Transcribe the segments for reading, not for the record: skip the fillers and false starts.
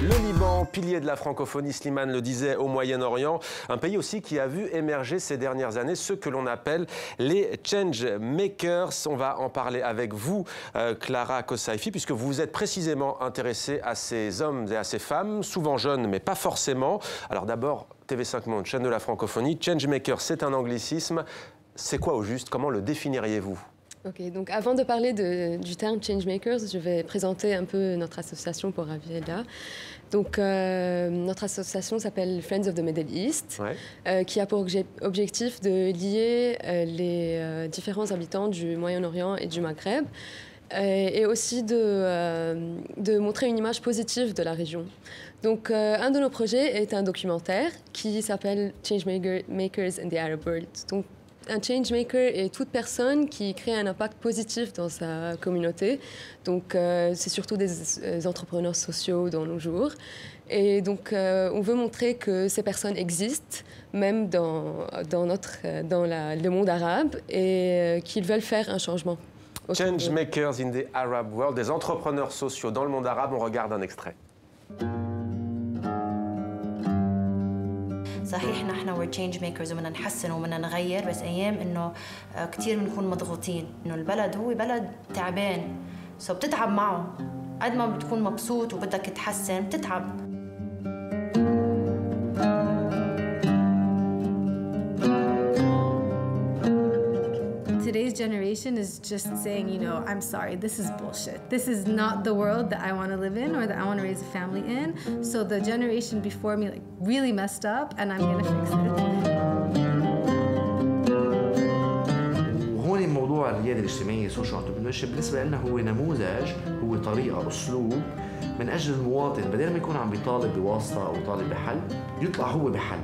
Le Liban, pilier de la francophonie, Slimane le disait, au Moyen-Orient, un pays aussi qui a vu émerger ces dernières années ceux que l'on appelle les change makers. On va en parler avec vous, Clara Kosaifi, puisque vous vous êtes précisément intéressée à ces hommes et à ces femmes, souvent jeunes, mais pas forcément. Alors d'abord, TV5 Monde, chaîne de la francophonie, change maker, c'est un anglicisme. C'est quoi au juste? Comment le définiriez-vous? Ok, donc avant de parler du terme Changemakers, je vais présenter un peu notre association pour Avieda. Donc, notre association s'appelle Friends of the Middle East, qui a pour objectif de lier les différents habitants du Moyen-Orient et du Maghreb, et aussi de montrer une image positive de la région. Donc, un de nos projets est un documentaire qui s'appelle Changemakers in the Arab World. Donc, un changemaker est toute personne qui crée un impact positif dans sa communauté. Donc, c'est surtout des entrepreneurs sociaux dans nos jours. Et donc, on veut montrer que ces personnes existent, même dans le monde arabe, et qu'ils veulent faire un changement. Changemakers in the Arab World, des entrepreneurs sociaux dans le monde arabe. On regarde un extrait. صحيح نحن we're change makers وبدنا نحسن وبدنا نغير، بس ايام انه كثير بنكون مضغوطين، انه البلد هو بلد تعبان، بتتعب معه، قد ما بتكون مبسوط وبدك تحسن بتتعب. Today's generation is just saying, you know, I'm sorry, this is bullshit. This is not the world that I want to live in or that I want to raise a family in. So the generation before me like really messed up and I'm going to fix it. وهون موضوع الريادة الاجتماعية social entrepreneurship بالنسبة لنا هو نموذج، هو طريقة، أسلوب من أجل المواطن بدل ما يكون عم بيطالب بواسطة أو يطالب بحل، يطلع هو بحل.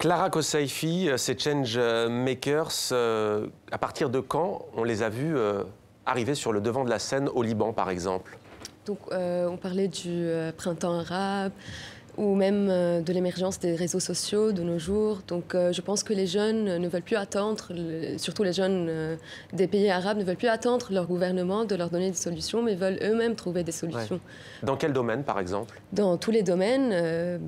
Clara Kosaifi, ces change makers, à partir de quand on les a vus arriver sur le devant de la scène au Liban, par exemple? Donc, on parlait du printemps arabe, ou même de l'émergence des réseaux sociaux de nos jours. Donc, je pense que les jeunes ne veulent plus attendre, surtout les jeunes des pays arabes, ne veulent plus attendre leur gouvernement de leur donner des solutions, mais veulent eux-mêmes trouver des solutions. Ouais. Dans quel domaine, par exemple? Dans tous les domaines,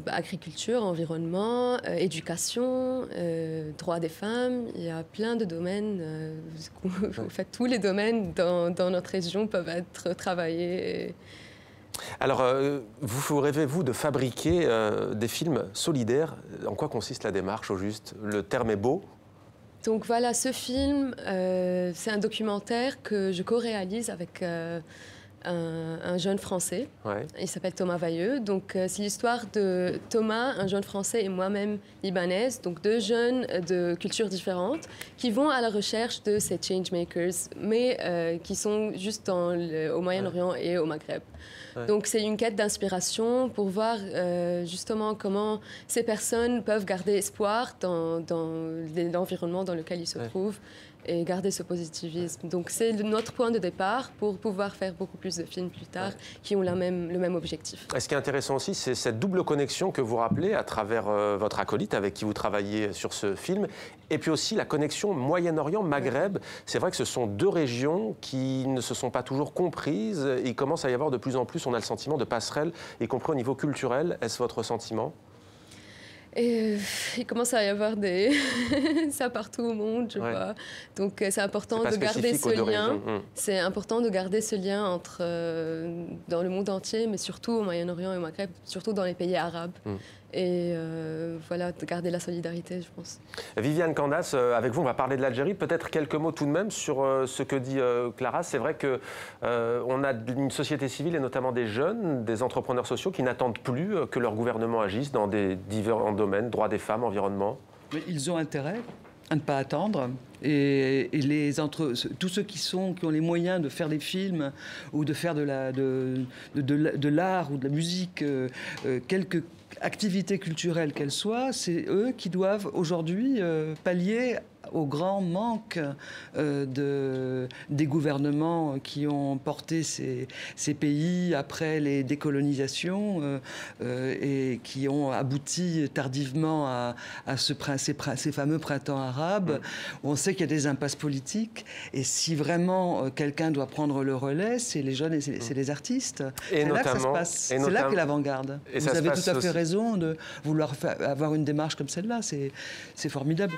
agriculture, environnement, éducation, droits des femmes. Il y a plein de domaines. En fait, tous les domaines dans notre région peuvent être travaillés. Alors, vous rêvez-vous de fabriquer des films solidaires? En quoi consiste la démarche, au juste? Le terme est beau. Donc voilà, ce film, c'est un documentaire que je co-réalise avec un jeune Français. Ouais. Il s'appelle Thomas Vailleux. Donc, c'est l'histoire de Thomas, un jeune Français, et moi-même libanaise, donc deux jeunes de cultures différentes, qui vont à la recherche de ces changemakers, mais qui sont juste au Moyen-Orient et au Maghreb. Ouais. Donc, c'est une quête d'inspiration pour voir justement comment ces personnes peuvent garder espoir dans l'environnement dans lequel ils se trouvent et garder ce positivisme. Donc, c'est notre point de départ pour pouvoir faire beaucoup plus de films plus tard qui ont le même objectif. Et ce qui est intéressant aussi, c'est cette double connexion que vous rappelez à travers votre acolyte avec qui vous travaillez sur ce film, et puis aussi la connexion Moyen-Orient-Maghreb. C'est vrai que ce sont deux régions qui ne se sont pas toujours comprises. Il commence à y avoir de plus en plus, on a le sentiment de passerelle, y compris au niveau culturel. Est-ce votre sentiment ? Et il commence à y avoir ça partout au monde, je vois. Donc c'est important de garder ce lien. C'est important de garder ce lien entre dans le monde entier, mais surtout au Moyen-Orient et au Maghreb, surtout dans les pays arabes. Et voilà, de garder la solidarité, je pense. Viviane Candace, avec vous, on va parler de l'Algérie. Peut-être quelques mots tout de même sur ce que dit Clara. C'est vrai qu'on a une société civile et notamment des jeunes, des entrepreneurs sociaux qui n'attendent plus que leur gouvernement agisse dans des différents domaines, droits des femmes, environnement. Mais ils ont intérêt à ne pas attendre. Et tous ceux qui ont les moyens de faire des films ou de faire de l'art ou de la musique, quelque activité culturelle qu'elle soit, c'est eux qui doivent aujourd'hui pallier au grand manque des gouvernements qui ont porté ces pays après les décolonisations et qui ont abouti tardivement à ces fameux printemps arabes. On sait qu'il y a des impasses politiques et si vraiment quelqu'un doit prendre le relais, c'est les jeunes et c'est les artistes. C'est là que ça se passe. C'est là qu'est l'avant-garde. Vous avez tout à fait raison de vouloir avoir une démarche comme celle-là. C'est formidable.